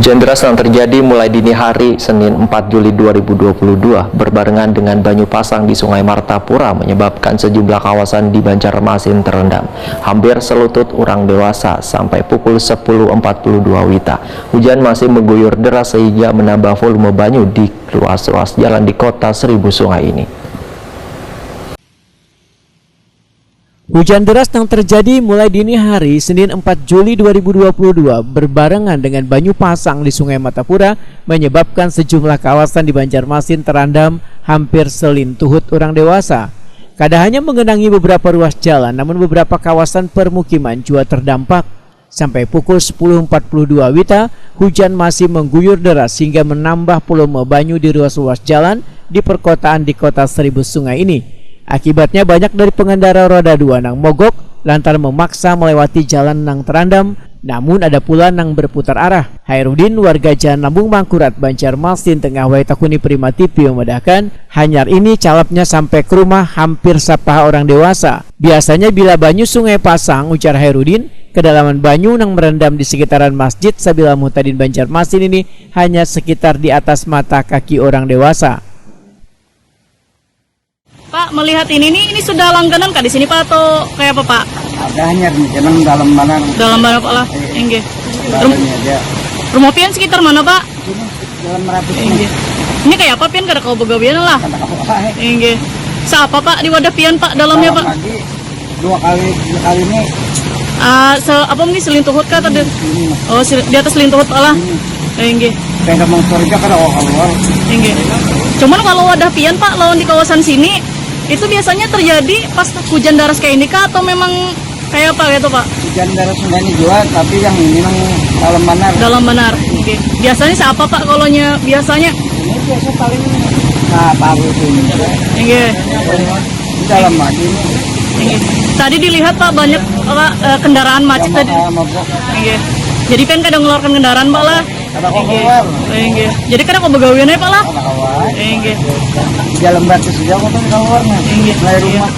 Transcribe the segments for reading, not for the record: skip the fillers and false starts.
Hujan deras yang terjadi mulai dini hari Senin 4 Juli 2022 berbarengan dengan banyu pasang di Sungai Martapura menyebabkan sejumlah kawasan di Banjarmasin terendam. Hampir selutut orang dewasa sampai pukul 10.42 WITA. Hujan masih mengguyur deras sehingga menambah volume banyu di ruas-ruas jalan di kota Seribu Sungai ini. Hujan deras yang terjadi mulai dini hari Senin 4 Juli 2022 berbarengan dengan banyu pasang di Sungai Martapura menyebabkan sejumlah kawasan di Banjarmasin terendam hampir selintuhut orang dewasa. Kada hanya mengenangi beberapa ruas jalan, namun beberapa kawasan permukiman juga terdampak. Sampai pukul 10.42 WITA, hujan masih mengguyur deras hingga menambah volume banyu di ruas-ruas jalan di perkotaan di kota Seribu Sungai ini. Akibatnya banyak dari pengendara roda 2 nang mogok lantaran memaksa melewati jalan nang terendam, namun ada pula nang berputar arah. Hairudin, warga Jalan Lambung Mangkurat, Banjarmasin Tengah Waitakuni Prima TV memedahkan, hanyar ini calapnya sampai ke rumah hampir sapah orang dewasa. Biasanya bila banyu sungai pasang, ujar Hairudin, kedalaman banyu nang merendam di sekitaran Masjid Sabila Muhtadin Banjarmasin ini hanya sekitar di atas mata kaki orang dewasa. Pak, melihat ini sudah langganan kah di sini Pak atau kayak apa Pak? Ada hanya di jalan dalam mana? Dalam mana Pak lah? Enggak. Rumah pian sekitar mana Pak? Jalan Meratus. Enggak. Ini kayak apa pian kada kau begawian lah? Enggak. Siapa Pak di wadah pian Pak dalamnya Pak? Pagi dua kali ini. Apa mungkin selintuhut kah tadi? Oh, di atas selintuhut Pak lah. Enggak. Kayak mau sorga kada keluar. Enggak. Cuman kalau wadah pian Pak lawan di kawasan sini itu biasanya terjadi pas hujan deras kayak ini kah atau memang kayak apa gitu Pak? Hujan deras sungainya juga, tapi yang ini nang dalam benar. Dalam benar. Oke. Biasanya siapa Pak kalonya biasanya? Ini biasa paling tahu sini. Iya. Di dalam lagi. Iya. Tadi dilihat Pak banyak kendaraan macet tadi. Iya. Jadi kan kadang ngeluarkan kendaraan Pak lah. Kada keluar. Iya. Jadi kadang kok begawian Pak lah. Iya. Di dalam batu saja kok keluarnya. Dari rumah.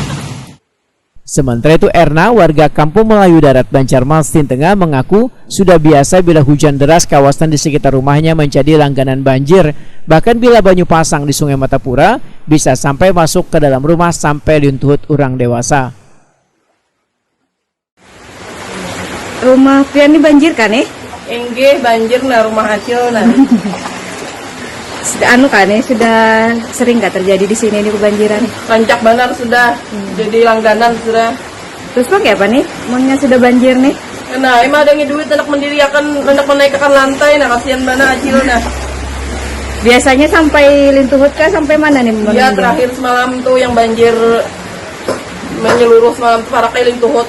Sementara itu Erna, warga Kampung Melayu Darat Banjarmasin Tengah mengaku sudah biasa bila hujan deras kawasan di sekitar rumahnya menjadi langganan banjir. Bahkan bila banyu pasang di Sungai Martapura bisa sampai masuk ke dalam rumah sampai lintuhut orang dewasa. Rumah pian ini banjir kan Enggak, banjir nah rumah hasil nah. Sudah sering gak terjadi di sini ini kebanjiran? Rancak benar sudah, jadi langganan sudah. Terus pakai apa nih? Emangnya sudah banjir nih? Nah, emang ada yang duit anak mendiri akan hendak menaikkan lantai, nah kasihan mana hasil nah. Biasanya sampai lintuhut kah? Sampai mana nih? Iya, terakhir semalam tuh yang banjir menyeluruh semalam parah kayak lintuhut.